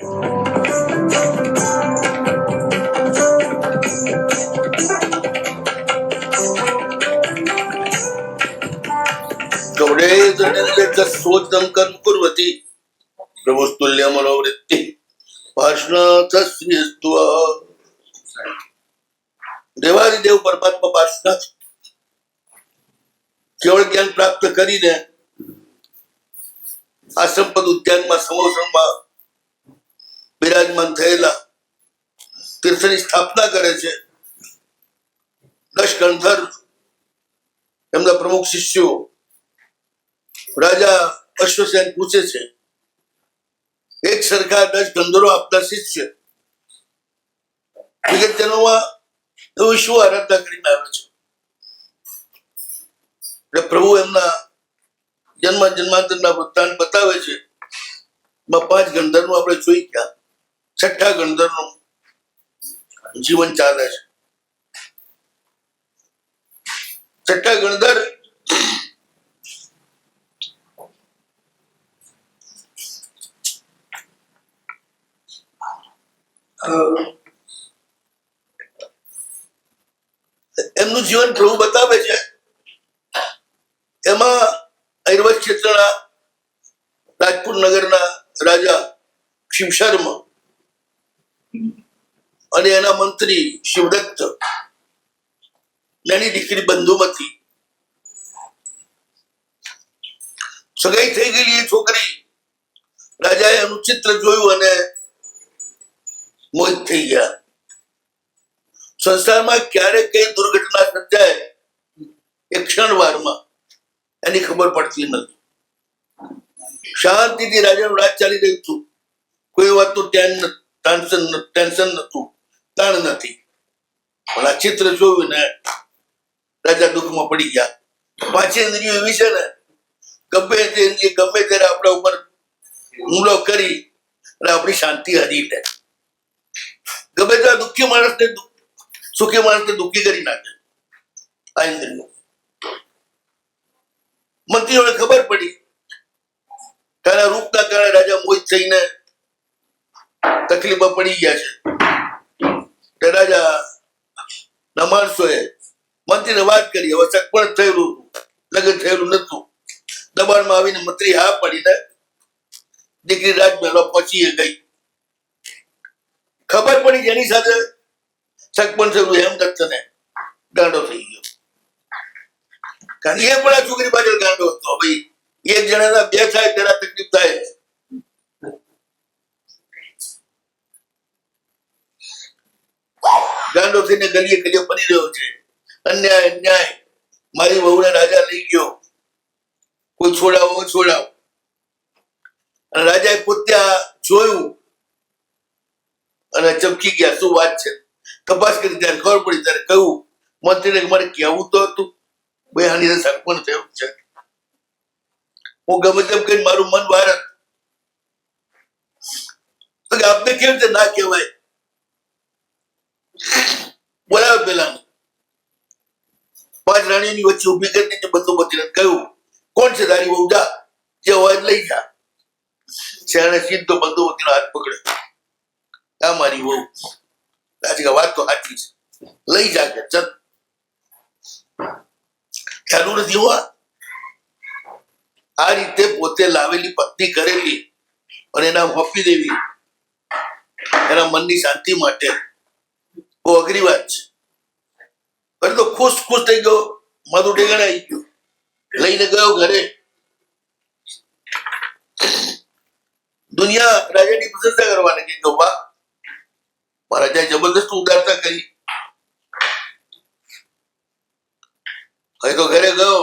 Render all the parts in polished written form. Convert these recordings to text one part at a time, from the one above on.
શોધમ કર્મ કુર્વતી પ્રભુસ્તુલ્ય મનોવૃત્તિ ભાષણાથ શ્રીસ્તુ. દેવાદિદેવ પરમાત્મા પાર્શ્વનાથ કેવળ જ્ઞાન પ્રાપ્ત કરીને આ સંપદ ઉદ્યાનમાં સમોસણમાં બિરાજમાન થયેલા તીર્થની સ્થાપના કરે છે. 10 ગણધર એમના પ્રમુખ શિષ્યો રાજા અશ્વસેન પૂછે છે, એક સરખા 10 ગંધર્વો આપના શિષ્ય વિગત જન્મમાં એવું શું આરાધના કરીને આવે છે? એટલે પ્રભુ એમના જન્માંતરના વૃત્તાંત બતાવે છે. 5 ગંધર્વનું આપણે જોઈ ગયા, 6ઠા ગંધર્વનું જીવન ચાલે છે. 6ઠા ગણધર એમનું જીવન પ્રભુ બતાવે છે. એમાં ઐરવત ક્ષેત્રના રાજપુર નગરના રાજા શિવશર્મ અને એના મંત્રી શિવદત્ત એની દીકરી બંધુમતી સગાઈ થઈ ગયેલી એ છોકરી રાજાએ એનું ચિત્ર જોયું અને મોહિત થઈ ગયા. સંસારમાં ક્યારે કઈ દુર્ઘટના સર્જાય એ ક્ષણવારમાં એની ખબર પડતી નથી. શાંતિથી રાજાનું રાજ ચાલી રહ્યું હતું, કોઈ વાતનું ટેન્શન નતું, તાણ નથી. પણ આ ચિત્ર જોયું ને રાજા દુઃખમાં પડી ગયા. 5 ઇન્દ્રિયો એવી છે ને, ગમે ત્યારે આપણા ઉપર હુમલો કરી અને આપણી શાંતિ હરી લે. ગમે ત્યાં દુઃખી માણસને સુખી માણસને દુઃખી કરી નાખે આ ઇન્દ્રિયો. મંત્રીઓને ખબર પડી તારા રૂપના કારણે રાજા મોહિત થઈને તકલીફમાં પડી ગયા છે. રાજા ના માણસોએ મંત્રીને વાત કરી. હવે સગપણ થયેલું, લગ્ન થયેલું નતું. દબાણમાં આવીને મંત્રી હા પડીને દીકરી રાજમહેલમાં પહોંચી ગઈ. ખબર પડી જેની સાથે સગપણ થયેલું હેમદત્તને ગાંડો થઈ ગયો. કારણ એ પણ આ છોકરી પાછળ ગાંડો હતો. ભાઈ એક જણાના 2 થાય તેના તકલીફ થાય. ગાંડો થઈને ગલીએ ગલીએ ફરી રહ્યો છે. અન્યાય, મારી વહુને રાજા લઈ ગયો, કોઈ છોડાવો. અને રાજાએ પોતે જોયું અને ચમકી ગયા. શું વાત છે? તપાસ કરી ત્યારે ખબર પડી. ત્યારે કહ્યું મંત્રીને, મારે કહેવું તો હતું ભાઈ આની સગપણ થયું છે. હું ગમે તેમ કહીને મારું મન બહાર હતું. આપને કેવી રીતે ના કહેવાય? બોલાવે પેલા 5 રાણીઓની વચ્ચે ઉભી કરી દીધી. બંધુમતીને કહ્યું, કોણ છે તારી વહુ? જા, જે અવાજ લઈ જા. શેણે સીધો બંધુમતીનો હાથ પકડ્યો. આ મારી વહુ. આજે વાત તો સાચી છે, લઈ જા કે ચલ. ખ્યાલું નથી હોવા. આ રીતે પોતે લાવેલી પત્ની કરેલી અને એના હોપી દેવી એના મનની શાંતિ માટે બહુ અઘરી વાત છે. પણ તો ખુશ થઈ ગયો, માથું ટેકણે આવી ગયું, લઈને ગયો ઘરે. દુનિયા રાજાની પ્રશંસા કરવાની કે વાહ, રાજાએ જબરદસ્ત ઉદારતા કરી. હવે તો ઘરે ગયો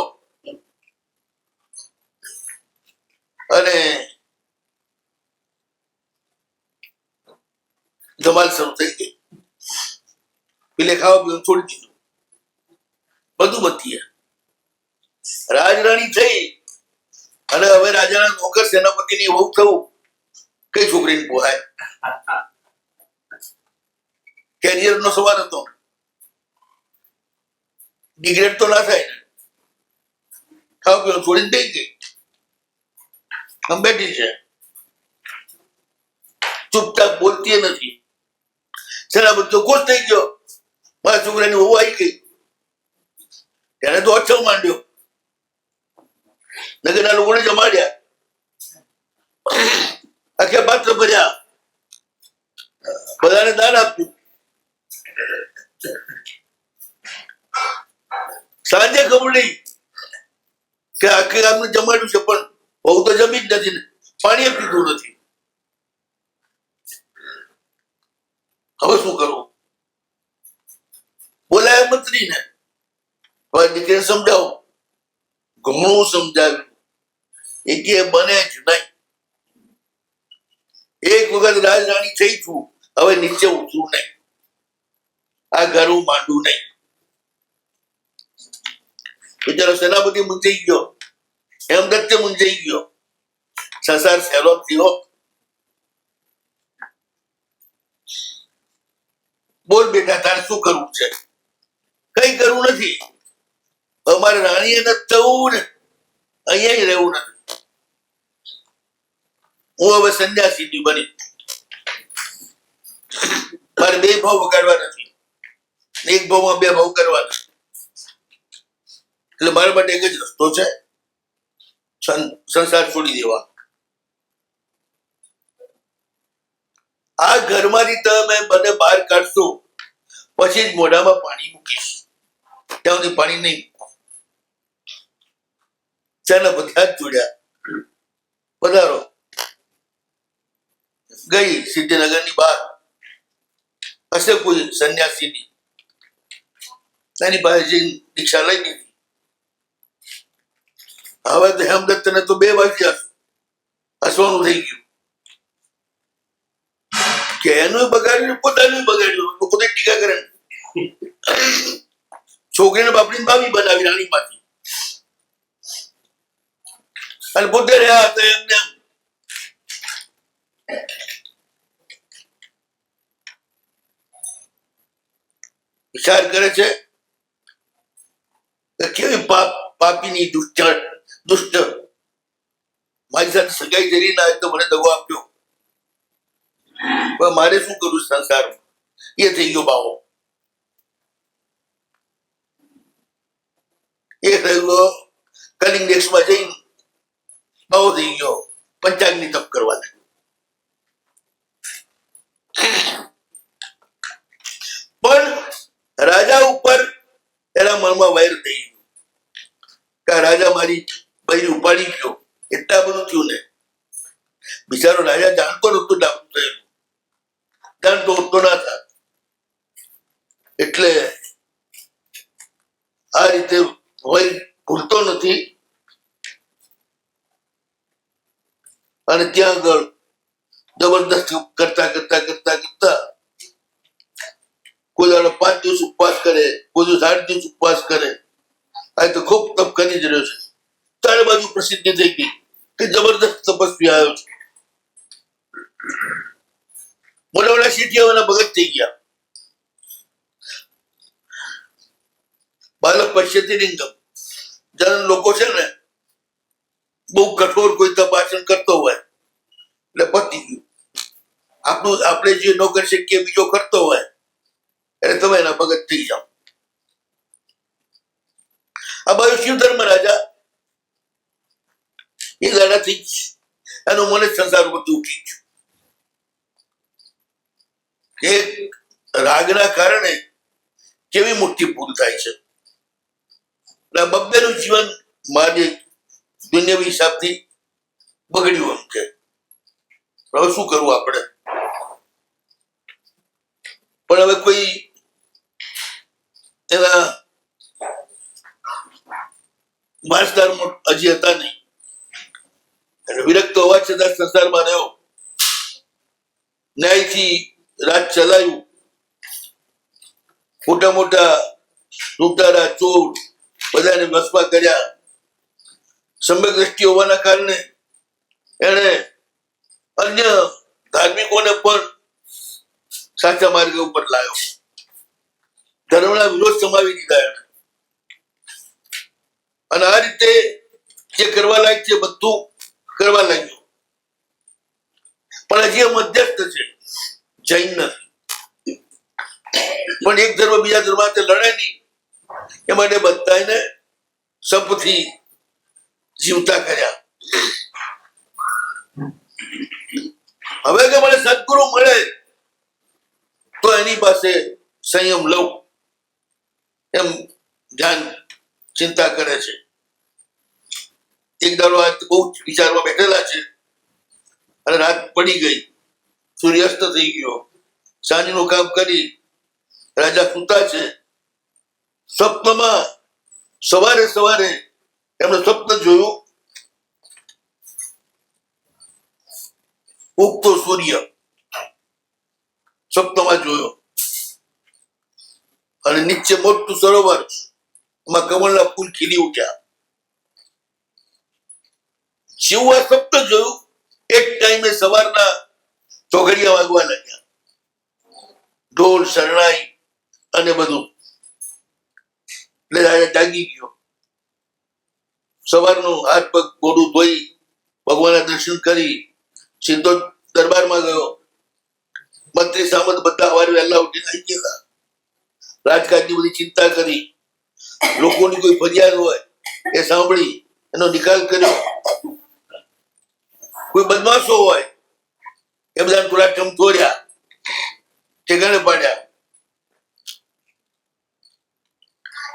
અને ધમાલ શરૂ થઈ ગઈ. પેલે ખાવા પીવાનું છોડી દીધું. બંધુમતીએ રાજરાણી થઈ અને હવે રાજાના નોકર સેનાપતિની વહુ થવું કઈ છોકરીને પોહાય? કેરિયર નો સવાલ હતો. ડિગ્રેડ તો ના થાય ને. ખાવા પીવાનું છોડીને થઈ ગઈ, આમ બેઠી છે. ચૂપચાપ બોલતી નથી. સેનાપતિ તો ખુશ થઈ ગયો, મારા છોકરાની વહુ આવી ગઈ. તેને તો ઓછો માંડ્યો, નગરના લોકોને જમાડ્યા, આખે પાત્ર ભર્યા, બધાને દાન આપ્યું. સાંજે ખબર નહીં કે આખે ગામને જમાડ્યું છે, પણ બહુ તો જમી જ નથી ને પાણી પીધું નથી. હવે શું કરવું? બોલાય મંત્રી ને, હવે દીકરીને સમજાવો. ઘણું સમજાવ્યું, એ કે બને જ નહીં. એક વખત રાજરાણી થઈ છું, હવે નીચે ઉતરું નહીં, આ ઘર હું માંડું નહીં. બિચારો સેનાપતિ મૂંઝાઈ ગયો, હેમદત્તે મૂંઝાઈ ગયો. સંસાર સહેલો થયો. બોલ બેટા, તારે શું કરવું છે? કઈ કરવું નથી. અમારે રાણીએ નથી થવું ને અહીંયા રહેવું નથી. હું હવે સંન્યાસી બની, મારે બે ભાવ વગાડવા નથી, એક ભાવમાં બે ભાવ કરવાના. એટલે મારા માટે એક જ રસ્તો છે, સંસાર છોડી દેવા. આ ઘરમાંથી તમે મને બહાર કાઢશો, પછી જ મોઢામાં પાણી મૂકીશ. ત્યાં સુધી પાણી નહીં મૂકો. ચાના બધા જ જોડ્યા, પધારો. ગઈ સિદ્ધિનગરની બહાર, હશે કોઈ સંન્યાસીની, એની પાસે જઈને દીક્ષા લઈ લીધી. હવે તો હેમદત્તને તો 2 વાગ્યા હસવાનું થઈ ગયું કે એનું બગાડ્યું, પોતાનું બગાડ્યું, પોતે ટીકા કરે. છોકરીને બાપડીને ભાભી બનાવી રાણીમાંથી, અને પોતે રહ્યા હતા એમને. વિચાર કરે છે કે કેવી પાપીની દુષ્ટ મારી સાથે સગાઈ જરી ના તો મને દગો આપ્યો, પણ મારે શું કરું સંસારમાં? એ થઈ ગયો બાવો. એ થઈ ગયો કલિંગ દેશમાં જઈને બાવો થઈ ગયો, પંચાગ્નિ તપ કરવા લાગ્યો. પણ રાજા ઉપર એના મનમાં વૈર થઈ ગયું કે રાજા મારી બૈરી ઉપાડી ગયો. એટલા બધું થયું ને, બિચારો રાજા જાણતો નતો ડાકું થયેલું, જાણતો હોતો ના થાય. એટલે આ રીતે વૈર ભૂલતો નથી. અને ત્યાં આગળ જબરદસ્ત કરતા કરતા કરતા કરતા કોઈ 5 દિવસ ઉપવાસ કરે, કોઈ 8 દિવસ ઉપવાસ કરે. આ તો ખૂબ તપ કરી જ રહ્યો છે. ચારે બાજુ પ્રસિદ્ધિ થઈ ગઈ કે જબરદસ્ત તપસ્વી આવ્યો છે. મોટા મોટા શેઠિયાઓના ભગત થઈ ગયા. બાલક પશ્યતી લિંગમ. જન લોકો છે ને, બહુ કઠોર કોઈ તપાસણ કરતો હોય એટલે પતી ગયું. આપણે જે ન કરી શકીએ બીજો કરતો હોય એટલે તમે એના ભગત થઈ જાઓ. આ બાજુ શિવ ધર્મ રાજા એ દાડાથી એનું મને સંસાર બધું ઉઠી ગયું. એક રાગના કારણે કેવી મોટી ભૂલ થાય છે. બબ્બેનું જીવન મારે દુનિયાવી હિસાબથી બગડ્યું એમ છે. હવે શું કરવું આપણે? પણ હવે કોઈ એના માણસદાર હજી હતા નહીં. વિરક્ત હોવા છતાં સંસારમાં રહ્યો, ન્યાયથી રાજ ચલાવ્યું. મોટા મોટા લૂંટારા, ચોર બધાને વસમાં કર્યા. સમ્યક દ્રષ્ટિ હોવાના કારણે એને અન્ય ધાર્મિકોને પણ સાચા માર્ગ ઉપર લાવ્યો. ધર્મના વિરોધ સમાવી દીધા એને. અને આ રીતે જે કરવા લાયક છે બધું કરવા લાગ્યો. પણ હજી મધ્યસ્થ છે, જૈન નથી. પણ એક ધર્મ બીજા ધર્મ સાથે લડે નહીં એ માટે બધાને સપથી જીવતા કર્યા. હવે કે મને સદગુરુ મળે તો એની પાસે સંયમ લઉં એમ ધ્યાન ચિંતા કરે છે. એક દાડો આ બહુ વિચારમાં બેઠેલા છે અને રાત પડી ગઈ, સૂર્યાસ્ત થઈ ગયો, સાંજનું કામ કરી રાજા સૂતા છે. સ્વપ્નમાં સવારે સવારે એમણે સ્વપ્ન જોયું, ઉગતો સૂર્ય સ્વપ્નમાં જોયો અને નીચે મોટું સરોવર, એમાં કમળના ફૂલ ખીલી ઉઠ્યા. જેવું આ સ્વપ્ન જોયું એક ટાઈમે સવારના ચોઘડિયા વાગવા લાગ્યા, ઢોલ શરણાઈ અને બધું. એટલે રાજા જાગી ગયો. સવારનું હાથ પગ મોઢું ધોઈ ભગવાનના દર્શન કરી સીધો દરબારમાં ગયો. મંત્રી સામંત બધા સવારે વહેલા ઉઠીને આવી ગયા. રાજકાજની બધી ચિંતા કરી, લોકોની કોઈ ફરિયાદ હોય એ સાંભળી એનો નિકાલ કર્યો. કોઈ બદમાશો હોય એ બધા થોડા ચમચોર્યા, ઠેકાણે પાડ્યા.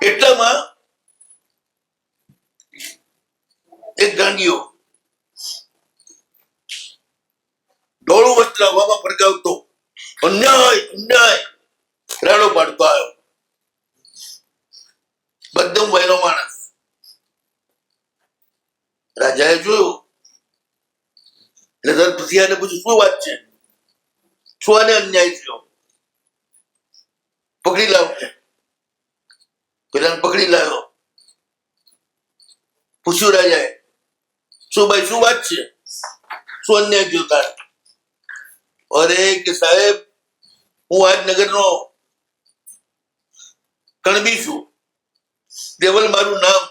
એટલામાં એક ગાંડીઓ ડોળું વસ્ત્ર હવામાં ફરકાવતો અન્યાય અન્યાય રાડો પાડતો આવ્યો. બધમ વહેલો માણસ. રાજાએ જોયું એટલે તરત પૂછ્યું શું વાત છે, શું આને અન્યાય થયો, પકડી લાવ. પેલા પકડી લાવ્યો. પૂછ્યું રાજાએ, શું ભાઈ શું વાત છે, શું અન્યાય થયો તારે? અરે કે સાહેબ, હું આજ નગરનો કણબી છું, દેવલ મારું નામ,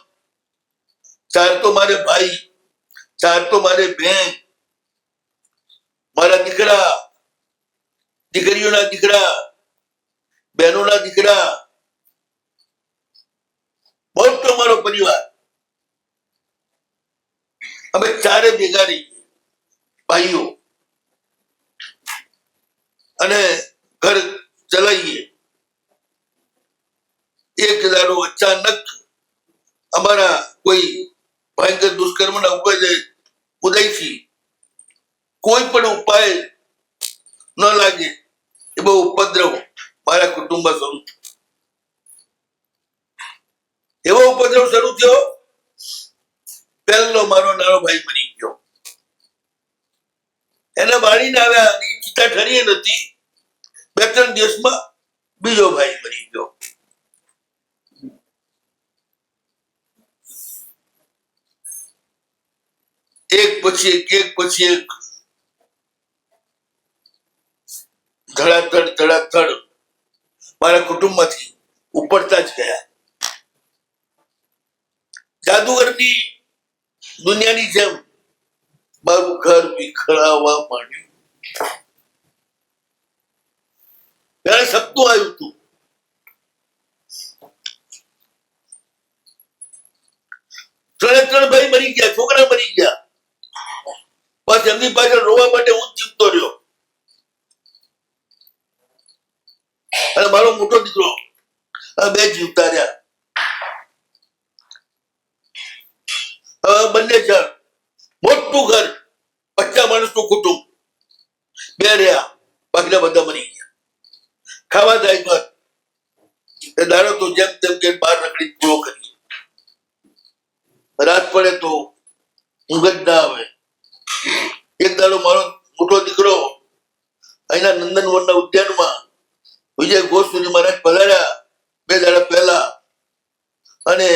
ચાર તો મારે ભાઈ, ચાર તો મારે બહેન, મારા દીકરા, દીકરીઓના દીકરા, બહેનોના દીકરા, મોટો મારો પરિવાર. અમે ચારે ભેગા રહીએ ભાઈઓ અને ઘર ચલાવીએ. એક દાડો અચાનક અમારા કોઈ ભયંકર દુષ્કર્મના ઉદયથી કોઈ પણ ઉપાય ન લાગે એ બહુ ઉપદ્રવ મારા કુટુંબમાં શરૂ થયો. એવો ઉપદ્રવ શરૂ થયો, પહેલો મારો નાનો ભાઈ મરી ગયો. એને બાળીને આવ્યા, ચિતા ઠરી નથી. 2-3 દિવસમાં બીજો ભાઈ મરી ગયો. એક પછી એક ધડાધડ મારા કુટુંબમાંથી ઉપડતા જ ગયા. જાદુગરની દુનિયાની જેમ મારું ઘર વિખરાવા માંડ્યું. ત્યારે સપનું આવ્યું હતું, 3 ભાઈ મરી ગયા, છોકરા મરી ગયા. બસ એમની પાછળ રોવા માટે હું જીવતો રહ્યો. અને મારો મોટો દીકરો, આ 2 જીવતા રહ્યા. બંને જણ, મોટું ઘર, 50 માણસનું કુટુંબ, 2 રહ્યા, બાકીના બધા મરી ગયા. ખાવા જાય ઘર એ દાડો તો જેમ તેમ કે બહાર રખડી પૂરો કરીએ. રાત પડે તો ઊંઘ જ ના આવે. એક દાડો મારો મોટો દીકરો અહીંના નંદનવનના ઉદ્યાનમાં વિજય ગોસ્વામી મહારાજ પધાર્યા 2 દાડા પહેલા, અને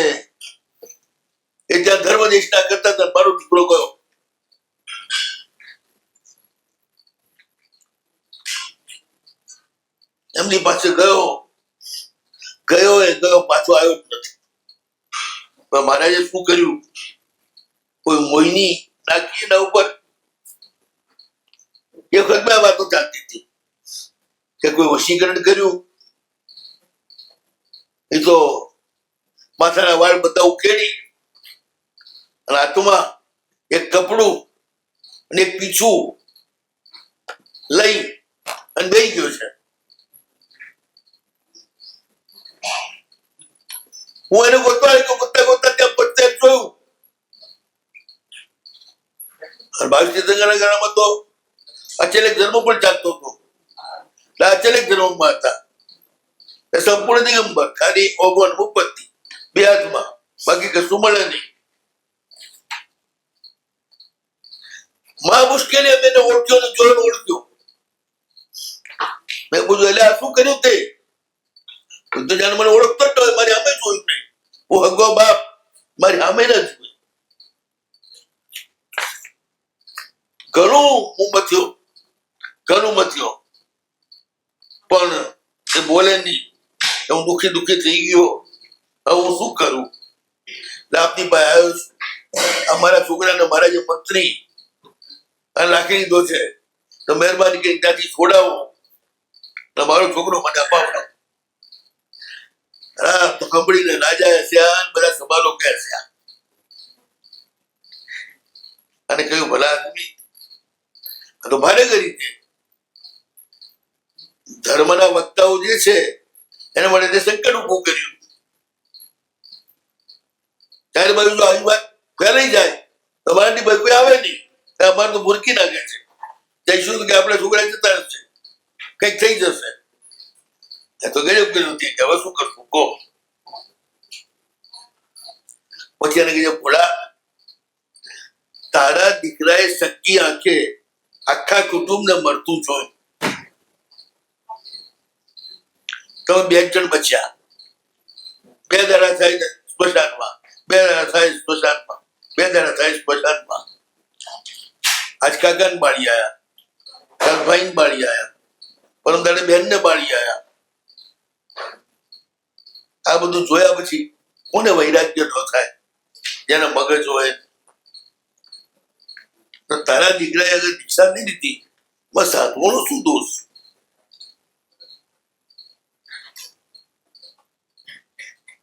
એ ત્યાં ધર્મ દેશના કરતા હતા. મારો દીકરો ગયો. એમની પાસે ગયો, પાછો આવ્યો જ નથી. પણ મહારાજે શું કર્યું, કોઈ મોહિની નાખી એના ઉપર, એ વખત બે વાતો ચાલતી હતી કે કોઈ વશીકરણ કર્યું, એ તો માથાના વાળ બધા ઉકેડી અને હાથમાં એક કપડું અને એક પીછું લઈ અને બેસી ગયો છે. હું એને ગોતવા ગોતતા ગોતતા ત્યાં પત્તે જોયું. 22 તીર્થંકરના ગાળામાં તો અચેલક ધર્મ પણ ચાલતો હતો. અચેલક ધર્મમાં હતા એ સંપૂર્ણ દિગંબર, ખાલી ઓગણ ઉપત્તિ બે હાથમાં, બાકી કશું મળે નહીં. માં મુશ્કેલી અમે એને ઓળખ્યો ને જોઈને ઓળખ્યો. મેં પૂછ્યું એટલે આ શું કર્યું તે? તો જાણે મને ઓળખતો જ હોય, મારી સામે જોયું નહીં. હું હગો બાપ મારી સામે ન જોયું. ઘણું હું મથ્યો પણ એ બોલે નહીં. હું દુખી થઈ ગયો. હવે હું શું કરું? આપની પાસે આવ્યો છું. અમારા છોકરાને મારા જે મંત્રી આ નાખી દીધો છે, તો મહેરબાની કરીને ત્યાંથી છોડાવો, મારો છોકરો મને અપાવડો. હા, તો કંબળીને રાજા હસ્યા, બધા સવાલો કે હસ્યા અને કહ્યું ભલા આદમી તો ભારે કરી છે. ધર્મના વક્તાઓ જે છે એને માટે તે સંકટ ઉભું કર્યું. ત્યારે બાજુ જો આવી વાત ફેલાઈ જાય તો મારાની બાજુ કોઈ આવે નહીં. અમારે તો ભૂરકી નાખે છે. જઈશું કે આપણા છોકરા જતા રહેશે, કઈક થઈ જશે. તો ગજબ કર્યું કે હવે શું કરશું કહો. પછી એને કીધું ભોળા, તારા દીકરાએ સક્કી આંખે આખા કુટુંબને મળતું જોયું. તમે 2 જણ બચ્યા. 2 દાડા થાય સ્મશાનમાં, 2 દાડા થાય સ્મશાનમાં, 2 દાડા થાય સ્મશાનમાં. આજ કાકાને બાળી આયા, કાલ ભાઈને બાળી આયા, પરમ દાડે બેનને બાળી આયા. આ બધું જોયા પછી કોને વૈરાગ્ય ન થાય? જેને મગજ હોય. તો તારા દીકરાએ અગર દીક્ષા નહીં લીધી, બસ સાધવાનો શું દોષ?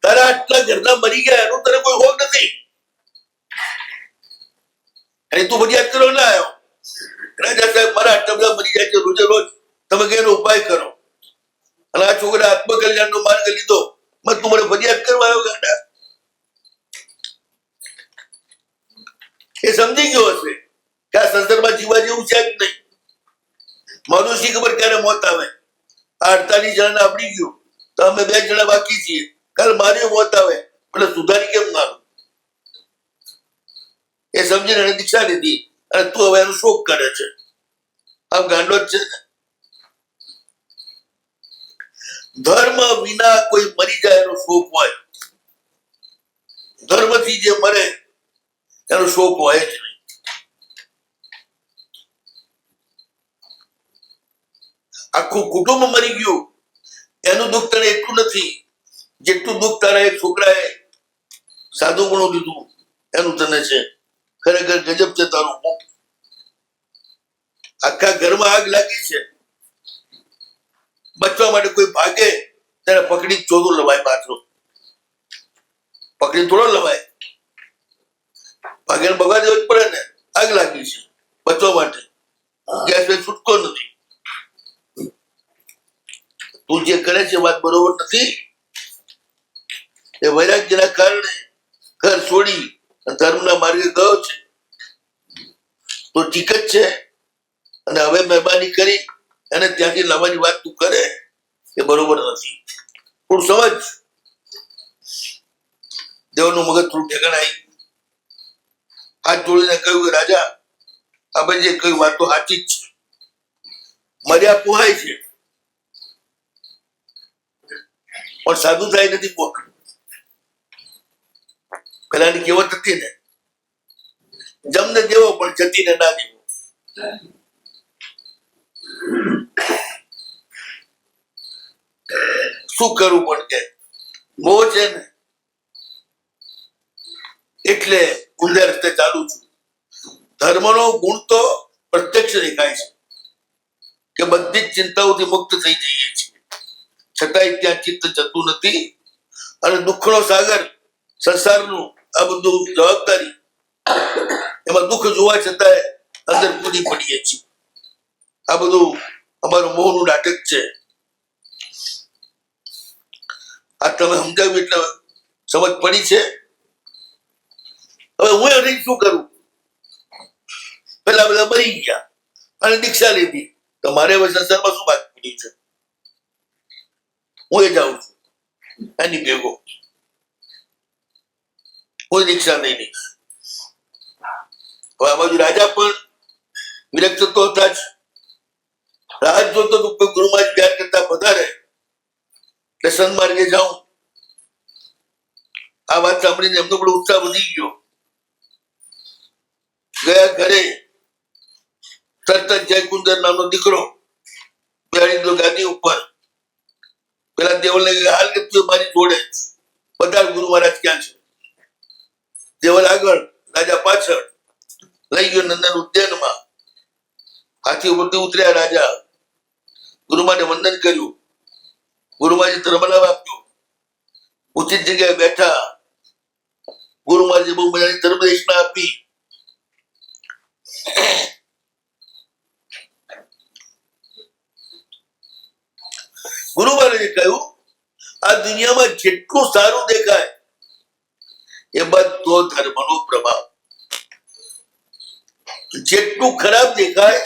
તારા આટલા ઘરના મરી ગયા એનો તને કોઈ હોક નથી. અને તું ફરિયાદ કરો ના આવ્યો. રાજા સાહેબ મારા આટલા બધા મરી જાય છે રોજે રોજ, તમે કઈ એનો ઉપાય કરો. અને આ છોકરા આત્મકલ્યાણનો માર્ગ લીધો, તું મને ફરિયાદ કરવા આવ્યો ગાંડા? એ સમજી ગયો હશે કે આ સંસારમાં જીવા જેવું છે જ નહીં. મારું શી ખબર ક્યારે મોત આવે. આ 48 જણાને આપડી ગયું તો અમે 2 જણા બાકી છીએ. કાલ મારી મોત આવે એટલે સુધારી કેમ મારું? એ સમજીને એને દીક્ષા લીધી અને તું હવે એનો શોક કરે છે. આમ ગાંડો જ છે ને. ધર્મ વિના કોઈ મરી જાય એનો શોક હોય, ધર્મથી જે મરે એનો શોક હોય જ નહીં. આખું કુટુંબ મરી ગયું એનું દુઃખ તને એટલું નથી જેટલું દુઃખ તારા એક છોકરાએ સાધુપણું લીધું એનું તને છે. ખરેખર ગજબ છે તારું મુખ. આખા ઘરમાં આગ લાગી છે. બચવા માટે કોઈ ભાગે ત્યારે પકડી ચોદો લવાય. પાછો પકડી થોડો લવાય, ભાગે બગા દેવો જ પડે ને. આગ લાગી છે, બચવા માટે ગેસ છૂટકો નથી. તું જે કરે છે વાત બરોબર નથી. એ વૈરાગ્યના કારણે ઘર છોડી ધર્મના માર્ગે ગયો છે તો ઠીક જ છે. અને હવે મહેરબાની કરી અને ત્યાંથી લાવવાની વાત તું કરે એ બરોબર નથી. થોડું સમજ. દેવનું મગજ થોડું ઠેકાણાય. હાથ જોડીને કહ્યું કે રાજા, આપણે જે કઈ વાતો સાચી જ છે. મર્યા પોહાય છે પણ સાધુ થાય નથી પોહાતું. પેલાની કહેવત હતી ને, જમને દેવો પણ જતીને ના દેવો. શું કરવું પણ કે મોહ છે ને એટલે ઊંધા રસ્તે ચાલુ છું. ધર્મનો ગુણ તો પ્રત્યક્ષ દેખાય છે. કે બધી જ ચિંતાઓથી મુક્ત થઈ જઈએ છીએ, છતાંય ત્યાં ચિત્ત જતું નથી અને દુઃખનો સાગર સંસારનું આ બધું જવાબદારી એમાં દુઃખ જોવા છતાંય અંદર કૂદી પડીએ છીએ. આ બધું અમારું મોહનું નાટક છે. આ તમે સમજાવ્યું એટલે સમજ પડી છે. હવે હું એને શું કરું? પેલા બધા મરી ગયા અને દીક્ષા લીધી, તો મારે હવે સંસારમાં શું બાકી પડ્યું છે? હું એ જાઉં છું એની ભેગો, હું દીક્ષા નહીં લઈશ. હવે આ બાજુ રાજા પણ વિરક્ત તો હતા જ, રાહ જોતો તો કોઈ ગુરુમાં પ્યાર કરતા વધારે એટલે સન્માર્ગે જાઉં. આ વાત સાંભળીને એમનો પણ ઉત્સાહ વધી ગયો. ગયા ઘરે તરત જ જયકુંદર નામનો દીકરો બેહાડી દીધો ગાદી ઉપર. પેલા દેવલને હાલ કે તું મારી જોડે, બધા ગુરુ મહારાજ ક્યાં છે? દેવલ આગળ, રાજા પાછળ લઈ ગયો નંદન ઉદ્યાનમાં. હાથી ઉપરથી ઉતર્યા રાજા, ગુરુમાને વંદન કર્યું, ગુરુમાજી ધર્મલાભ આપ્યો, ઉચિત જગ્યાએ બેઠા. ગુરુમાજી બહુ મજાની ધર્મદેશના આપી. ગુરુ મહારાજે કહ્યું, આ દુનિયામાં જેટલું સારું દેખાય એ બધો ધર્મનો પ્રભાવ, જેટલું ખરાબ દેખાય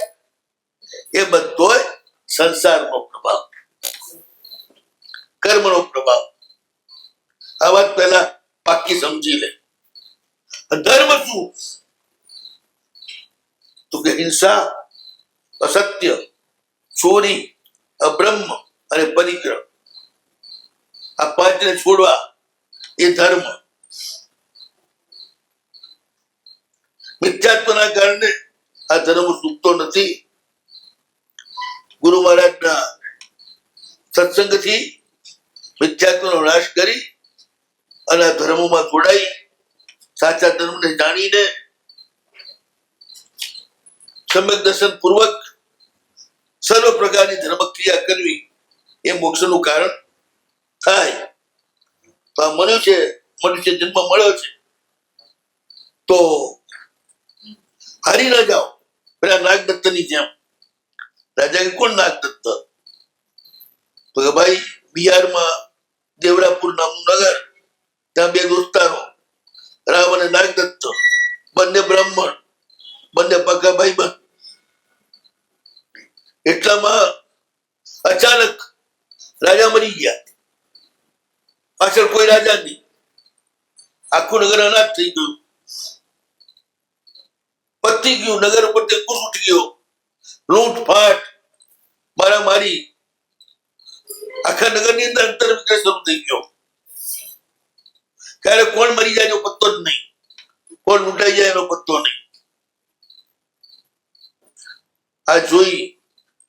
એ બધો સંસારનો પ્રભાવ, કર્મનો પ્રભાવ. આ વાત પહેલા પાકી સમજી લે. ધર્મ શું? તો કે હિંસા, અસત્ય, ચોરી, અબ્રહ્મ અને પરિગ્રહ, આ પાંચને છોડવા એ ધર્મ. મિથ્યાત્વના કારણે આ ધર્મ સુખતો નથી. ગુરુ મહારાજના સત્સંગથી મિથ્યાત્વનો નાશ કરી અને આ ધર્મોમાં જોડાઈ સાચા ધર્મને જાણીને સમ્યક દર્શન પૂર્વક સર્વ પ્રકારની ધર્મ ક્રિયા કરવી એ મોક્ષનું કારણ થાય. તો આ મનુષ્ય જન્મ મળ્યો છે તો હારી ના જાઓ. પેલા નાગદત્તની જેમ. રાજા કે કોણ નાગદત્ત? તો કે ભાઈ બિહારમાં દેવરાપુર નામનું નગર, ત્યાં બે દોસ્તારો રામ અને નાગદત્ત, બંને બ્રાહ્મણ, બંને પાકા ભાઈબંધ. એટલામાં અચાનક રાજા મરી ગયા, પાછળ કોઈ રાજા નહીં, આખું નગર અનાથ થઈ ગયું, પતી ગયું. નગર ઉપર અંકુશ ઉઠી ગયો, લૂંટફાટ, મારામારી, આખા નગરની અંદર અંતર વિક્રય શરૂ થઈ ગયો. ક્યારે કોણ મરી જાય એનો પત્તો જ નહીં, કોણ લૂંટાઈ જાય એનો પત્તો નહીં. આ જોઈ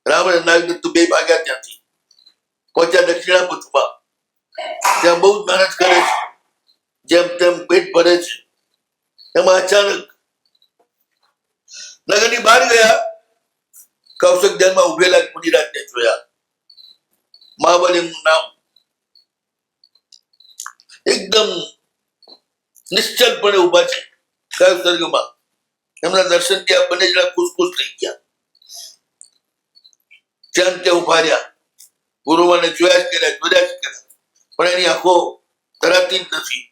રામ અને નાગદત્ત બે ભાગ્યા ત્યાંથી, પહોંચ્યા દક્ષિણાપથમાં. ત્યાં બહુ મહેનત કરે છે, જેમ તેમ પેટ ભરે છે. એમાં અચાનક નગરની બહાર ગયા, કૌશક ધ્યાનમાં ઉભેલા મુનિરાજને જોયા. મહાબલીનું નામ. એકદમ નિશ્ચલપણે ઉભા છે કયો સ્વર્ગમાં. એમના દર્શન થયા, બંને જણા ખુશ થઈ ગયા. ત્યાં ત્યાં ઉભા રહ્યા. ગુરુમાને જોયા જ કર્યા, પણ એની આંખો ધરાતી જ નથી.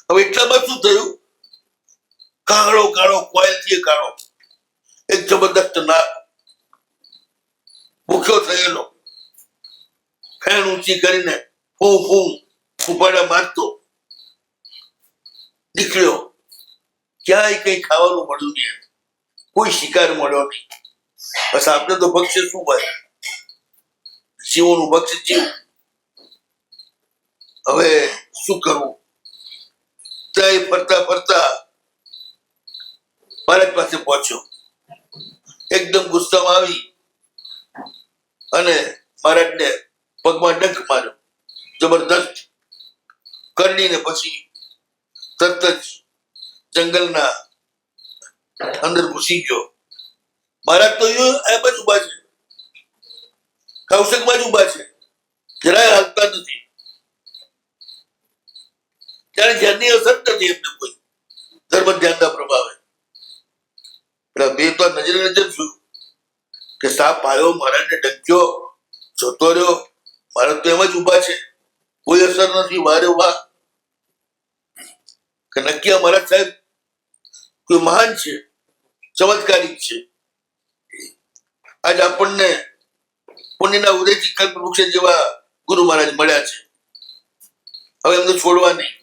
હવે એટલામાં શું થયું? કાળો કાળો કોયલથી કાળો એક જબરદસ્ત નાગ, ભૂખ્યો થયેલો, ફેણ ઊંચી કરીને ફૂ ફૂ ફૂફાડા મારતો નીકળ્યો. ક્યાંય કઈ ખાવાનું મળ્યું નહીં, કોઈ શિકાર મળ્યો નહીં. બસ આપણે તો ભક્ષ્ય શું ભાઈ, જીવોનું ભક્ષ્ય જીવ. હવે શું કરવું? ત્યાં ફરતા ફરતા મહારાજ પાસે પહોંચ્યો. એકદમ ગુસ્સામાં આવી અને મહારાજને પગમાં ડંખ માર્યો જબરદસ્ત. કરડીને પછી તરત જ જંગલના અંદર ઘૂસી ગયો. મહારાજ તો એ બાજુ ઉભા છે, કૌશિકમાં જ ઉભા છે, જરાય હાલતા નથી. ત્યારે ધ્યાનની અસર નથી એમને કોઈ ધર્મ ધ્યાનના પ્રભાવે. બે તો નજરે નજર જોયું કે સાપ આવ્યો, મહારાજને ડંક્યો, જતો રહ્યો. મહારાજ તો એમ જ ઉભા છે, કોઈ અસર નથી. વારે વાહ કે નક્કી મહારાજ સાહેબ કોઈ મહાન છે, ચમત્કારિક છે. આજ આપણને પુણ્યના ઉદયથી કલ્પ વૃક્ષ જેવા ગુરુ મહારાજ મળ્યા છે. હવે એમને છોડવા નહીં.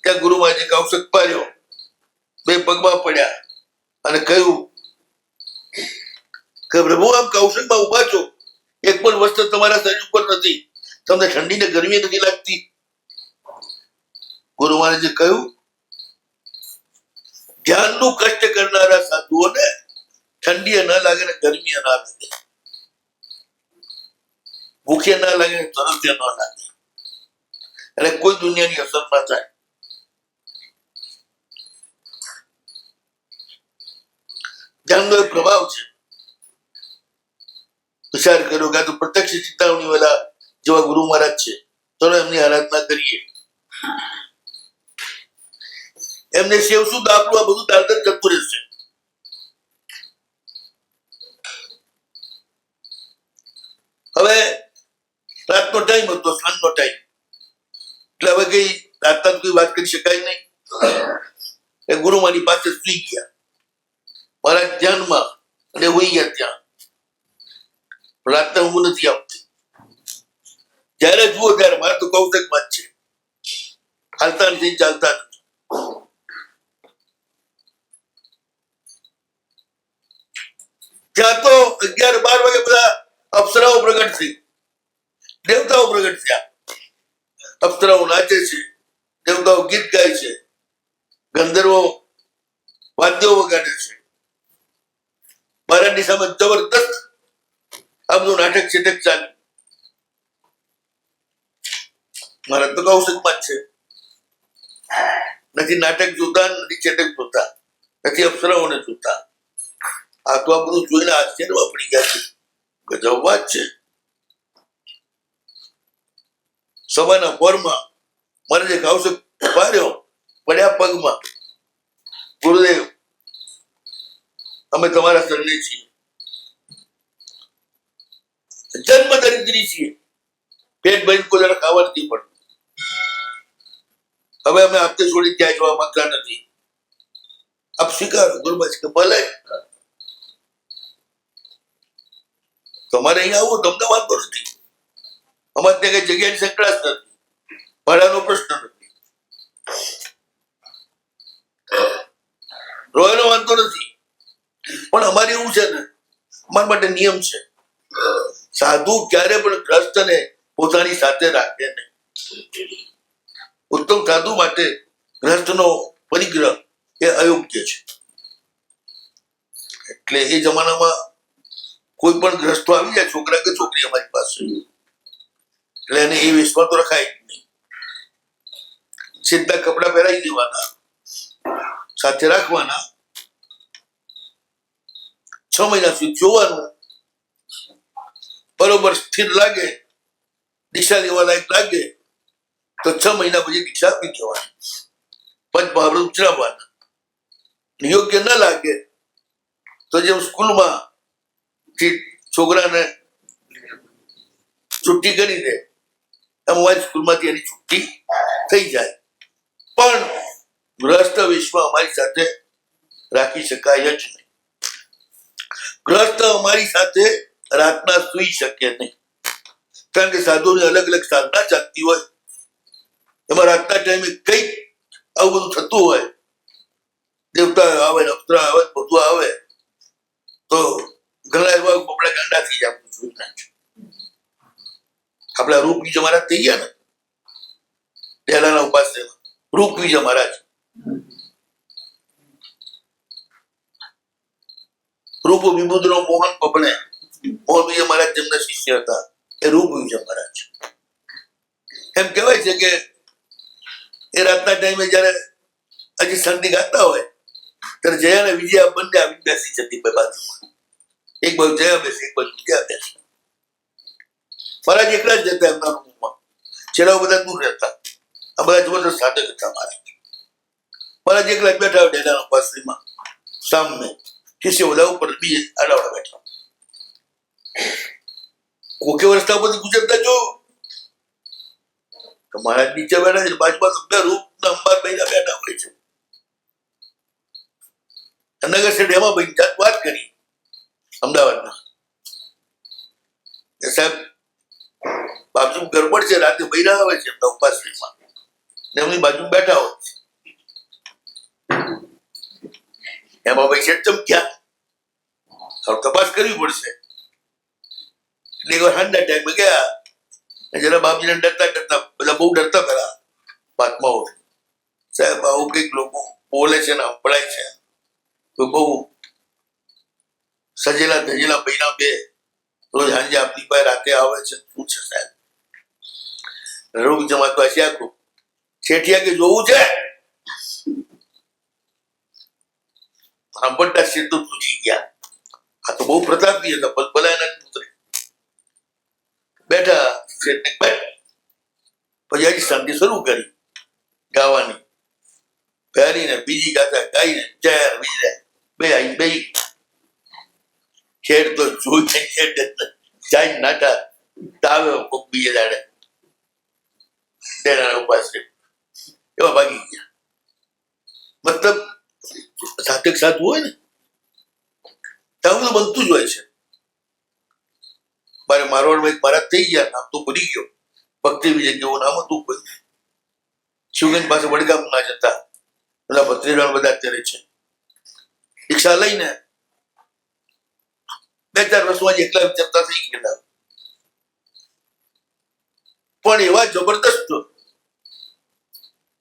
ત્યાં ગુરુ મહારાજે કૌશિક પાડ્યો, બે પગમાં પડ્યા અને કહ્યું કે પ્રભુ આમ કૌશિકમાં ઉભા છો, એક પણ વસ્ત્ર તમારા શરીર ઉપર નથી, તમને ઠંડી ને ગરમી નથી લાગતી? ગુરુ મહારાજે કહ્યું, ધ્યાનનું કષ્ટ કરનારા સાધુઓને ઠંડી ન લાગે ને ગરમી ના લાગે, ભૂખે ના લાગે ને તરસ્ય ન લાગે, અને કોઈ દુનિયાની અસર ના થાય. ધ્યાનનો એક પ્રભાવ છે. વિચાર કર્યો કે આ તો પ્રત્યક્ષ ચેતવણી વાળા જેવા ગુરુ મહારાજ છે, ચલો એમની આરાધના કરીએ. એમને સેવ શું આપણું આ બધું દાદર કરતું રહેશે. હવે રાતનો ટાઈમ હતો, સાંજનો ટાઈમ, એટલે હવે કઈ રાતના કોઈ વાત કરી શકાય નહીં. એ ગુરુ મારી પાસે સુઈ ગયા, મારા ધ્યાનમાં, અને હોઈ ગયા ત્યાં. રાતના ઊંઘ નથી આવતી. જયારે જુઓ ત્યારે મારે તો કૌશિકમાં જ છે, હાલતા નથી, ચાલતા નથી. ત્યાં તો 11-12 વાગે બધા અપ્સરાઓ પ્રગટ થઈ, દેવતાઓ પ્રગટ થયા. અપ્સરાઓ નાચે છે, દેવતાઓ ગીત ગાય છે, ગંધર્વો વાદ્યો વગાડે છે. મહારાજની સામે જબરદસ્ત આ બધું નાટક છેટક ચાલ્યું. મહારાજ તો કૌશિકમાં જ છે, નથી નાટક જોતા, નથી છેટક જોતા, નથી અપ્સરાઓને જોતા. આ તો આ બધું જોઈને આશ્ચર્યમાં પડી ગયા છે. ગજબ વાત છે. સવારના પોરમાં મહારાજે કૌશિક પાડ્યો, પડ્યા પગમાં, ગુરુદેવ અમે તમારા શરણે છીએ, જન્મ દરિદ્રી છીએ, પેટ ભરીને કોઈ જરા ખાવા નથી પડતું. હવે અમે આપતે છોડી ત્યાં જવા માંગતા નથી, આપ સ્વીકારો. ગુરુમાં કે ભલે તમારે અહીંયા આવું, તમને વાંધો નથી, અમારે ત્યાં કઈ જગ્યાની સંકળાશ નથી, ભાડાનો પ્રશ્ન નથી, રોયનો વાંધો નથી. પણ અમારે એવું છે ને, અમારા માટે નિયમ છે, સાધુ ક્યારે પણ ગ્રસ્તને પોતાની સાથે રાખે નહીં. ઉત્તમ સાધુ માટે ગ્રસ્તનો પરિગ્રહ એ અયોગ્ય છે. એટલે એ જમાનામાં કોઈ પણ ગ્રસ્તો આવી જાય, છોકરા કે છોકરી અમારી પાસે, એટલે એને એ વેશમાં તો રખાય જ નહીં. સીધા કપડા પહેરાવી દેવાના, સાથે રાખવાના, 6 મહિના સુધી જોવાનું, બરોબર સ્થિર લાગે, દીક્ષા લેવા લાયક લાગે તો 6 મહિના પછી દીક્ષા આપી દેવાની, પંચમહાવૃત ઉચરાવવાના. યોગ્ય ન લાગે તો જેમ સ્કૂલમાં છોકરાને છુટ્ટી કરી દે, એમ અમારી સ્કૂલમાંથી એની છુટ્ટી થઈ જાય. પણ ગ્રસ્ત વિશ્વ અમારી સાથે રાખી શકાય જ નહીં. ગ્રસ્ત અમારી સાથે રાતના સુઈ શકે નહીં, કારણ કે સાધુની અલગ અલગ સાધના ચાલતી હોય. એમાં રાતના ટાઈમે કઈક આવું બધું થતું હોય, દેવતા આવે, અપ્સરા આવે, બધું આવે, તો ઘણા એવા આપણા ગાંડા થઈ જાય. આપણા રૂપ બીજા મહારાજ થઈ ગયા ને, પહેલાના ઉપાસ્ય રૂપ બીજા મહારાજ, રૂપ વિબુદ્ધ નો મોહન પપણે, મોહન બીજા મહારાજ જેમના શિષ્ય હતા, એ રૂપ બીજા મહારાજ. એમ કહેવાય છે કે એ રાતના ટાઈમે જયારે હજી શાંતિ ગાતા હોય ત્યારે જયા અને વિજયા બંને આવી બેસી જતી બે બાજુમાં. એક બાજુ જયા બેસે, એક બાજુ વિજયા બેસે. મહારાજ એકલા જ જતા એમના રૂમમાં, છેલ્લા બધા દૂર રહેતા. આ બધા જબરદસ્ત સાધક હતા મહારાજ. મહારાજ એકલા જ બેઠા હોય ડેલાના પાસરીમાં સામને, ખિસ્સે બધા ઉપર, બીજે આડાવાળા બેઠા. કોકે રસ્તા પરથી ગુજરતા જો તો મહારાજ નીચે બેઠા છે, બાજુમાં બધા રૂપ અંબાર ભાઈ બેઠા હોય છે. નગર શેઠ એમાં ભાઈ જાત વાત કરી અમદાવાદના, સાહેબ બાજુ ગરબડ છે, રાતે બૈરા આવે છે એમના ઉપાશ્રયમાં, એમની બાજુ બેઠા હોય છે. એમાં ભાઈ શેઠ ચમક્યા, તપાસ કરવી પડશે. એટલે એક વાર હાંડના ટાઈમે ગયા, જરા બાપજીને ડરતા ડરતા, બધા બહુ ડરતા પેલા મહાત્માઓ, સાહેબ આવું કઈક લોકો બોલે છે ને સંભળાય છે, બહુ સજેલા ધજેલા બૈરા બે રોજ સાંજે આપણી પાસે રાતે આવે છે, શું છે સાહેબ? રોગ જમાતો હશે આખું. શેઠિયા કે જોવું છે? સાંભળતા શેઠ તો પૂછી ગયા, આ તો બહુ પ્રતાપી હતા, ભલા એના પુત્ર બેઠા. શેઠને પછી હજી શાંતિ શરૂ કરી ગાવાની, પહેરીને બીજી ગાતા ગાઈને ચાર બીજા બે આવી બે. શેઠ તો જોઈ જાય નાટા તાવે કોક બીજે દાડે ડેરાના ઉપાસે એવા ભાગી ગયા. મતલબ સાધક સાધુ હોય ને ત્યાં બધું બનતું જ હોય છે. મારે મારવાડમાં એક મહારાજ થઈ ગયા, નામ તો ભૂલી ગયો, ભક્તિ વિજય જેવું નામ હતું કોઈ. શિવગંજ પાસે વડગામ ના જતા બધા ભત્રીજાઓ બધા અત્યારે છે. રિક્ષા લઈને 2-4 વર્ષમાં જ એકલા વિચરતા થઈ ગયેલા, પણ એવા જબરદસ્ત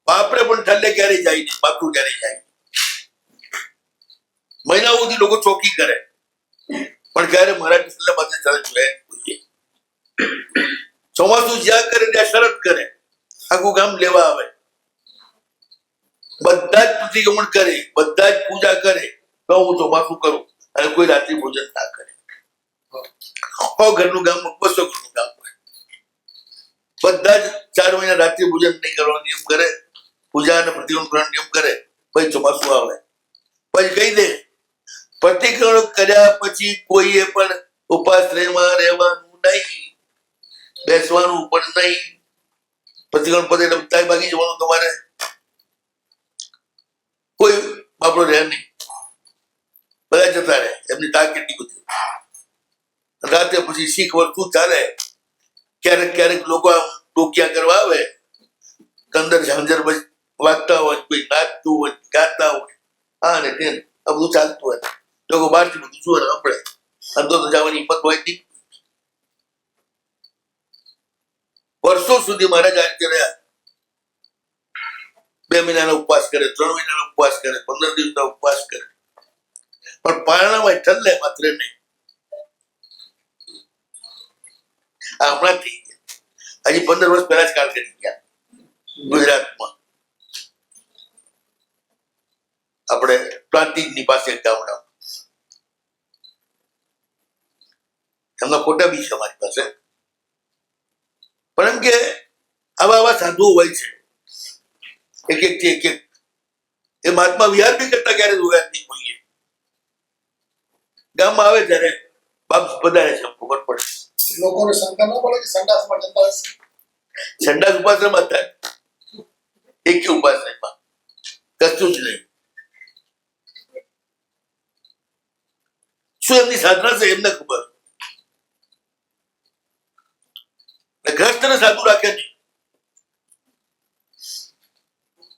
બાપરે પણ ઠંડે ક્યારે જાય નહીં, બાપરું ક્યારે જાય. મહિના સુધી લોકો ચોકી કરે પણ ક્યારે મરાઠી છેલ્લા પાસે ચાલે જોયા. ચોમાસું જ્યાં કરે ત્યાં શરત કરે, આખું ગામ લેવા આવે, બધા જ પ્રતિક્રમણ કરે, બધા જ પૂજા કરે, તો હું ચોમાસું કરું, અને કોઈ રાત્રિ ભોજન ના કરે. 100 ઘરનું ગામ, 200 ઘરનું ગામ હોય, બધા જ 4 મહિના રાત્રિ ભોજન નહીં કરવાનો નિયમ કરે, પૂજા અને પ્રતિક્રમણ કરવાનો નિયમ કરે. પછી ચોમાસું આવે પછી કહી દે પ્રતિક્રમણ કર્યા પછી કોઈએ પણ ઉપાશ્રયમાં રહેવાનું નહીં, બેસવાનું પણ નહીં. પ્રતિક્રમણ પદે એટલે ભાગી જવાનું તમારે, કોઈ બાપડો રહે નહીં, બધા જતા રહે. એમની તાક કેટલી બધી. રાતે પછી શીખ વર્તું ચાલે. ક્યારેક ક્યારેક લોકો આમ ટોકિયા કરવા આવે, અંદર ઝાંઝર વાગતા હોય, કોઈ નાચતું હોય, ગાતા હોય, હા ને તે આ બધું ચાલતું હોય. લોકો બહારથી બધું જુએ ને આપણે અંદર તો જવાની હિંમત હોય નહીં. વર્ષો સુધી મહારાજ આ રીતે રહ્યા. 2 મહિનાનો ઉપવાસ કરે, 3 મહિનાનો ઉપવાસ કરે, 15 દિવસનો ઉપવાસ કરે, પણ પારણામાં ઠલ્લે માત્ર નહીં. આ હમણાં થઈ ગયા, હજી 15 વર્ષ પહેલા જ કાળ કરી ગયા ગુજરાતમાં. આપણે પ્રાંતિજની પાસે ગામડા, એમના ફોટા બી છે અમારી પાસે. પણ એમ કે આવા સાધુઓ હોય છે, એક થી એક. એ મહાત્મા વિહાર બી કરતા ક્યારે જોયા નહીં કોઈએ. ગામમાં આવે ત્યારે બાપ વધારે છે, ખબર પડે. લોકોને શંકા ન પડે કે સંડાસમાં જતા હશે? સંડાસ ઉપાશ્રયમાં થાય, એક ઉપાશ્રયમાં કશું જ નહીં. શું એમની સાધના છે એમને ખબર. ગ્રસ્તને સાધુ રાખે નહીં.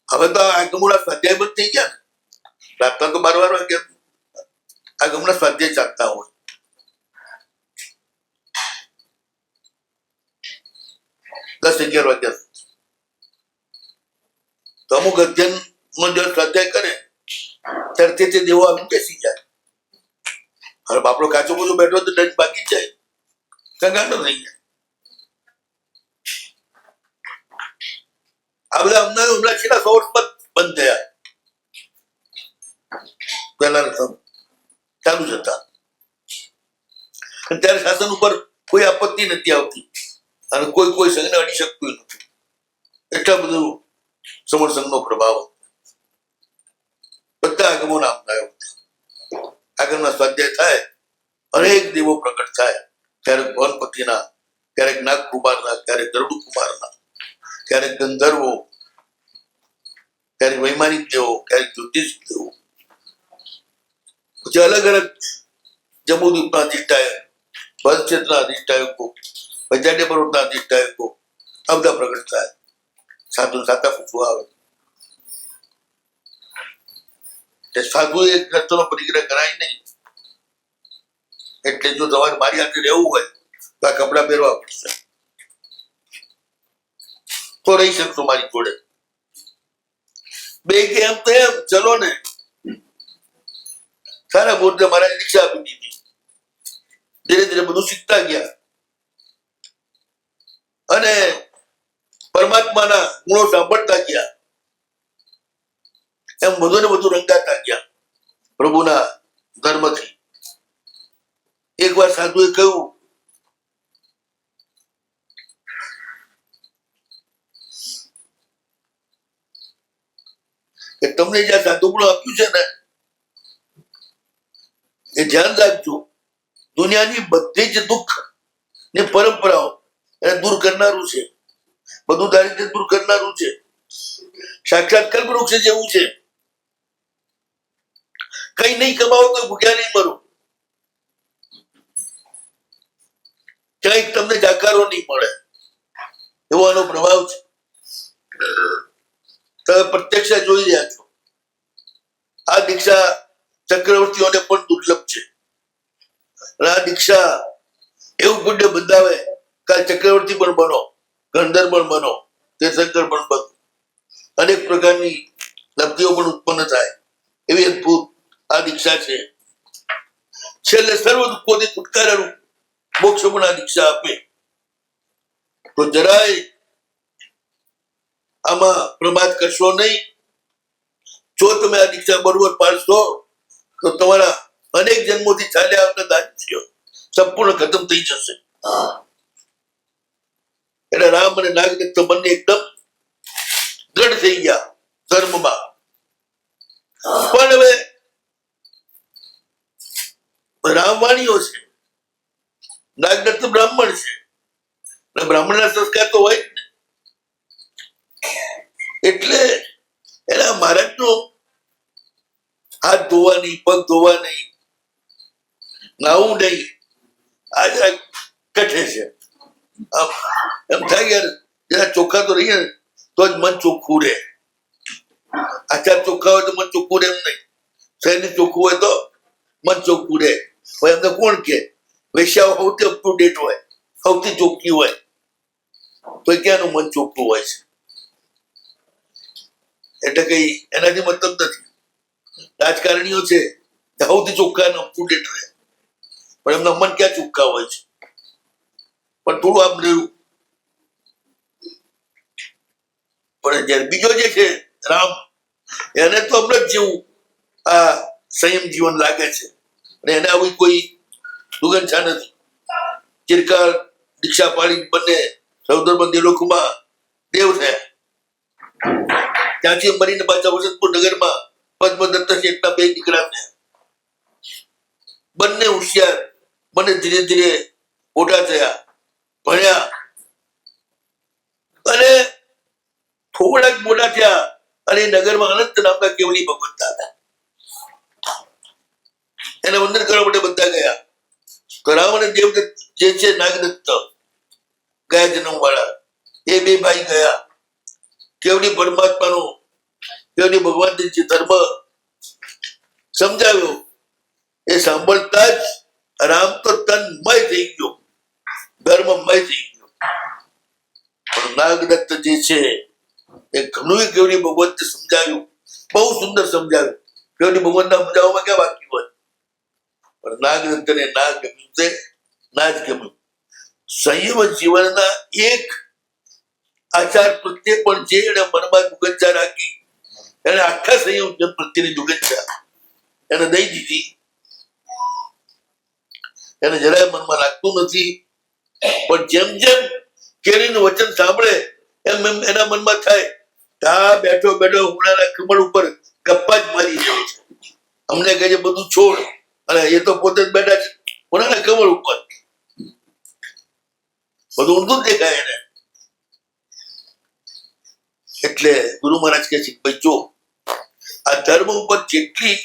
હવે તો આ ગમુડા સ્વાધ્યાય બંધ થઈ ગયા ને, રાતના તો 12 વાગ્યા આ ગમુડા સ્વાધ્યાય ચાલતા હોય. દસ 11 વાગ્યા તો અમુક અધ્યયન નો જો સ્વાધ્યાય કરે ત્યારે તે દેવો આવીને બેસી જાય. હવે બાપડો કાચો બધું બેઠો તો દંડ બાકી જ જાય, કંગાળો થઈ જાય. આ બધા હમણાં છેલ્લા 100 વર્ષમાં બંધ થયા. પહેલા ચાલુ જ હતા. અને ત્યારે શાસન ઉપર કોઈ આપત્તિ નથી આવતી અને કોઈ સંઘને અડી શકતું નથી. એટલા બધું સમરસંઘનો પ્રભાવ બધા આગમો નામ થયો. આગળના સ્વાધ્યાય થાય, અનેક દેવો પ્રગટ થાય, ક્યારેક ગણપતિના, ક્યારેક નાગકુમારના, ક્યારેક ગરુડ કુમારના, ક્યારેક ગંધર્વો, ક્યારેક વૈમાનિક દેવો, ક્યારેક જ્યોતિષ દેવો, પછી અલગ અલગ જંબુદ્વીપના અધિષ્ઠાયક, ભરતક્ષેત્રના અધિષ્ઠાયકો, વૈજાટ્ય પર્વતના અધિષ્ઠાયકો આ બધા પ્રગટ થાય. સાધુ સાતા પૂછવા આવે. સાધુ એક ગ્રસ્તનો પરિગ્રહ કરાય નહીં. એટલે જો તમારે મારી હાથે રહેવું હોય તો આ કપડા પહેરવા પડશે, તો રહી શકશો મારી જોડે. બે કે એમ તો એમ ચલો ને. સારા બોધને મારા દીક્ષા આપી દીધી. ધીરે ધીરે બધું શીખતા ગયા અને પરમાત્માના ગુણો સાંભળતા ગયા. એમ વધુ ને વધુ રંગાતા ગયા પ્રભુના ધર્મથી. એક વાર સાધુએ કહ્યું, કે તમને જ્યાં સાધુપણું આપ્યું છે ને એ ધ્યાન રાખજો. દુનિયાની બધી જ દુઃખ ને પરંપરાઓ એને દૂર કરનારું છે. બધું દારિદ્ર્ય દૂર કરનારું છે. સાક્ષાત કલ્પવૃક્ષ જેવું છે. કઈ નહીં કમાવો તો ભૂખ્યા નહીં મરો. ક્યાંક તમને જાકારો નહીં મળે એવો આનો પ્રભાવ છે. તમે પ્રત્યક્ષ જોઈ રહ્યા છો. આ દીક્ષા ચક્રવર્તીઓને પણ દુર્લભ છે. અને આ દીક્ષા એવું પુણ્ય બંધાવે કાલ ચક્રવર્તી પણ બનો, ગંધર્વ પણ બનો, તીર્થંકર પણ બનો, અનેક પ્રકારની લબ્ધિઓ પણ ઉત્પન્ન થાય એવી અદભુત આ દીક્ષા છે. છેલ્લે સર્વ દુઃખોથી છુટકારાનું મોક્ષ પણ આ દીક્ષા આપે. તો જરાય આમાં પ્રમાદ કરશો નહીં. જો તમે આ દીક્ષા બરોબર પાડશો તો તમારા અનેક જન્મોથી ચાલ્યા આવતા દારિદ્ર્ય સંપૂર્ણ ખતમ થઈ જશે. એટલે રામ અને નાગદત્ત બંને એકદમ દ્રઢ થઈ ગયા ધર્મમાં. પણ હવે રામવાણીઓ છે, નાગદત્ત બ્રાહ્મણ છે, બ્રાહ્મણના સંસ્કાર તો હોય જ ને. એટલે એના મહારાજનો હાથ ધોવા નહીં, પગ ધોવા નહીં, નાવું નહીં, આ જરા કઠે છે. એમ થાય યાર જરા ચોખ્ખા તો રહીએ ને તો જ મન ચોખ્ખું રહે. આચાર ચોખ્ખા હોય તો મન ચોખ્ખું રહે એમ નહીં. શરીર ચોખ્ખું હોય તો મન ચોખ્ખું રહે. હવે એમને કોણ કે વેશ્યાઓ સૌથી અપ ટુ ડેટ હોય, સૌથી ચોખ્ખી હોય, તો ક્યાંનું મન ચોખ્ખું હોય છે. એટલે કઈ એનાથી મતલબ નથી. રાજકારણીઓ છે સૌથી ચોખ્ખા અપ ટુ ડેટ રહે, પણ એમના મન ક્યાં ચોખ્ખા હોય છે. પણ થોડું આમ રહ્યું. પણ જયારે બીજો જે છે રામ, એને તો અમૃત જેવું આ સંયમ જીવન લાગે છે. અને એને આવી કોઈ દુર્ગંધા નથી. ચિરકાળ દીક્ષા પાડી બંને સૌધર્મ દેવલોકમાં દેવ થયા. ત્યાંથી મરીને પાછા વસંતપુર નગરમાં પદ્મદત્ત શેઠના બે દીકરા થયા. બંને હોશિયાર, બંને ધીરે ધીરે મોટા થયા, ભણ્યા અને થોડાક મોટા થયા અને નગરમાં અનંત નામના કેવલી ભગવંત હતા. એને વંદન કરવા માટે બધા ગયા. તો રામ અને દેવદત્ત જે છે નાગદત્ત ગયા જન્મ વાળા, એ બે ભાઈ ગયા. કેવડી પરમાત્માનો, કેવડી ભગવાન જે ધર્મ સમજાવ્યો એ સાંભળતા જ રામ તો તન્મય થઈ ગયો, ધર્મમય થઈ ગયો. પણ નાગદત્ત જે છે એ ઘણું કેવડી ભગવંત સમજાવ્યું, બહુ સુંદર સમજાવ્યું. કેવડી ભગવાનના સમજાવવામાં ક્યાં બાકી હોય. પણ નાગદત્તને ના ગમ્યું તે ના જ ગમ્યું. સંયમ જીવનના એક આચાર પ્રત્યે પણ જે એને મનમાં દુગંચા રાખી, એને આખા સંયમ પ્રત્યેની દુગંચા એને દઈ દીધી. એને જરાય મનમાં લાગતું નથી, પણ જેમ જેમ કેરીનું વચન સાંભળે એમ એમ એના મનમાં થાય કે આ બેઠો બેઠો ઉનાળા કમળ ઉપર ગપ્પા જ મારી જાય છે. અમને કહે છે બધું છોડ, અને એ તો પોતે જ બેઠા છે ઉનાળા કમળ ઉપર. બધું ઊંધું જ દેખાય એને. એટલે ગુરુ મહારાજ કહે છે ભાઈ જો આ ધર્મ ઉપર જેટલી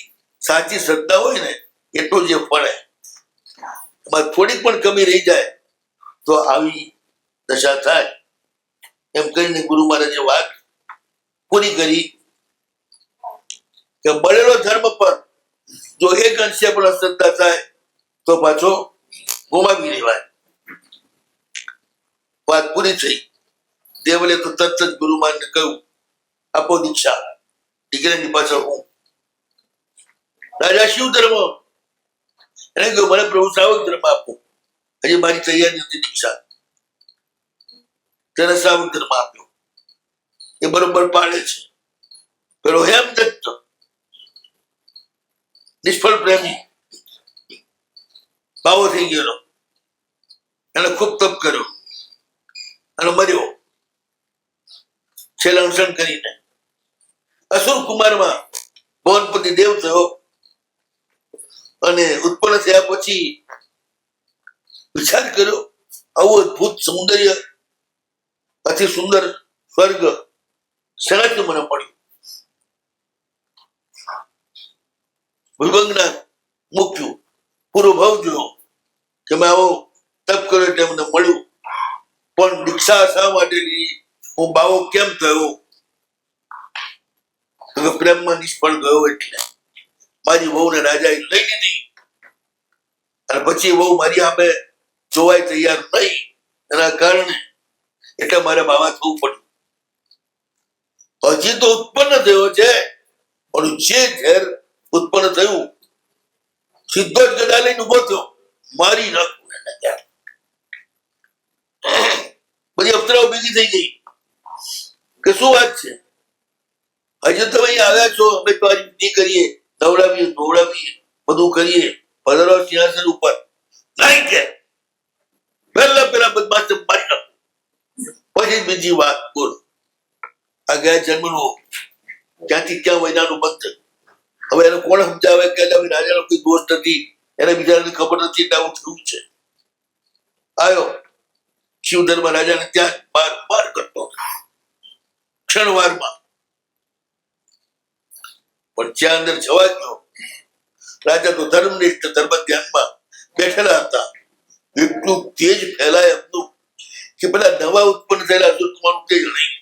સાચી શ્રદ્ધા હોય ને એટલું જે ફળે, એમાં થોડીક પણ કમી રહી જાય તો આવી દશા થાય. એમ કરીને ગુરુ મહારાજે વાત પૂરી કરી કે બળેલો ધર્મ પર જો એક અંશે પણ અશ્રદ્ધા થાય તો પાછો ગુમાવી લેવાય. વાત પૂરી થઈ. દેવલે તો તરત જ ગુરુ મહારાજને કહ્યું આપો દીક્ષા. દીકરાની પાછળ હું. રાજા શિવ ધર્મ, એને કહ્યું મને પ્રભુ શ્રાવક ધર્મ આપો. હજી મારી તૈયારી નથી દીક્ષા. તેને શ્રાવક ધર્મ આપ્યો. એ બરોબર પાડે છે. પેલો હેમદત્ત નિષ્ફળ પ્રેમી બાવો થઈ ગયેલો, એને ખૂબ તપ કર્યો અને મર્યો છેલ્લા અણસણ કરીને. અસુર કુમારમાં ભવનપતિ દેવ થયો અને ઉત્પન્ન થયા પછી વિચાર કર્યો આવું અદભુત સૌંદર્ય, અતિ સુંદર સ્વર્ગ શેનાથી મને મળ્યું. ભૃગંગના મૂક્યું, પૂરો ભાવ જોયો કે મેં આવો તપ કર્યો એટલે મને મળ્યું, પણ દીક્ષા શા માટે લીધી, હું બાવો કેમ થયો? પ્રેમમાં નિષ્ફળ ગયો એટલે મારી વહુને રાજાએ લઈ લીધી, અને પછી વહુ મારી સામે જોવાય તૈયાર નહીં. એના કારણે એટલે મારે બાવા થવું પડ્યું. હજી તો ઉત્પન્ન થયો છે, પણ જે ઝેર ઉત્પન્ન થયું સીધો જ ગદા લઈને ઉભો થયો, મારી નાખું. બધી અફતરાઓ ભેગી થઈ ગઈ કે શું વાત છે, હજી તમે અહીં આવ્યા છો, અમે તમારી વિધિ કરીએ, દવડાવીએ ધોવડાવીએ બધું કરીએ, પધારો સિંહાસન ઉપર. નહીં કે પેલા બદમાશ મારી નાખું, પછી બીજી વાત બોલ. આ ગયા જન્મનો ક્યાંથી ક્યાં મહિનાનું બંધ. હવે એને કોણ સમજાવે કે રાજાનો કોઈ દોષ નથી, એને બિચારાને ખબર નથી કે આવું થયું છે. આવ્યો શિવ ધર્મ રાજાને ત્યાં બાર કરતો ક્ષણવારમાં, પણ જ્યાં અંદર જવા ગયો રાજા તો ધર્મનિષ્ઠ ધર્મ ધ્યાનમાં બેઠેલા હતા. એટલું તેજ ફેલાય એમનું કે પેલા નવા ઉત્પન્ન થયેલા અસુરકુમારનું તેજ નહીં,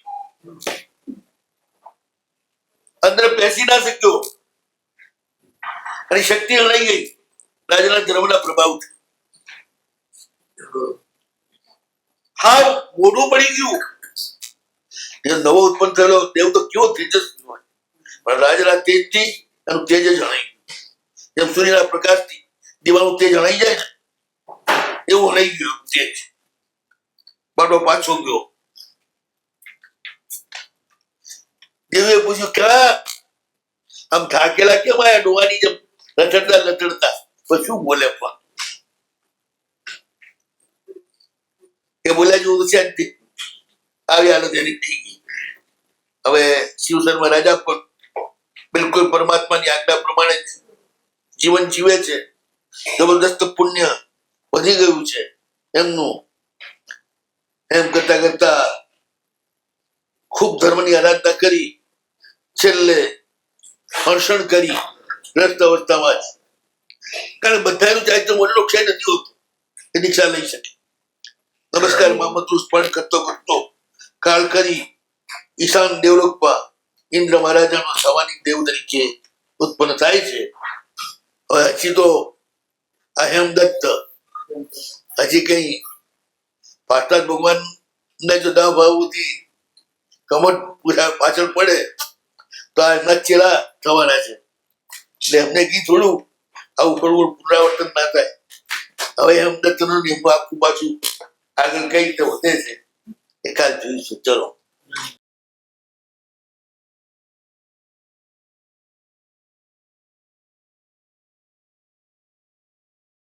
અંદર બેસી ના શક્યો અને શક્તિ હણાઈ ગઈ રાજાના ધર્મના પ્રભાવથી. હા, મોઢું પડી ગયું. નવો ઉત્પન્ન થયેલો દેવ તો કેવો તેજસ્વી હોય, પણ રાજાના તેજથી એનું તેજ જ હણાઈ. જેમ સૂર્યના પ્રકાશથી દીવાનું તેજ હણાઈ જાય ને, એવું હણાઈ ગયું તેજ. બાટો પાછો ગયો. દેવે પૂછ્યું ક્યાં આમ થાકેલા કેમ આયા ડોવાની જેમ લથડતા? શું બોલે? પણ એ બોલ્યા જેવું છે જ આવી હાલત એની થઈ ગઈ. હવે શિવસરમાં રાજા પણ બિલકુલ પરમાત્માની આજ્ઞા પ્રમાણે જીવન જીવે છે. જબરદસ્ત પુણ્ય વધી ગયું છે એમનું. એમ કરતા કરતા ખૂબ ધર્મની આરાધના કરી, છેલ્લે હર્ષણ કરી ગ્રસ્ત અવસ્થામાં જ. કારણ બધાનું ચારિત્ર મોટો ક્ષય નથી હોતું એ દીક્ષા લઈ શકે. નમસ્કાર મામતું સ્મરણ કરતો કરતો કાળ કરી ઈશાન દેવલોકમાં ઇન્દ્ર મહારાજાનો સવાનિક દેવ તરીકે ઉત્પન્ન થાય છે. હવે હજી તો આ હેમદત્ત હજી કઈ પાર્થનાથ ભગવાન ને જો ના ભાવથી કમટ પાછળ પડે તો આ એમના ચેલા થવાના છે. એટલે એમને કી થોડું આવું થોડું પુનરાવર્તન ના થાય. હવે હેમદત્ત નું નિયમ આખું પાછું આગળ કઈ રીતે વધે છે એ કાલ જોઈશું. ચલો.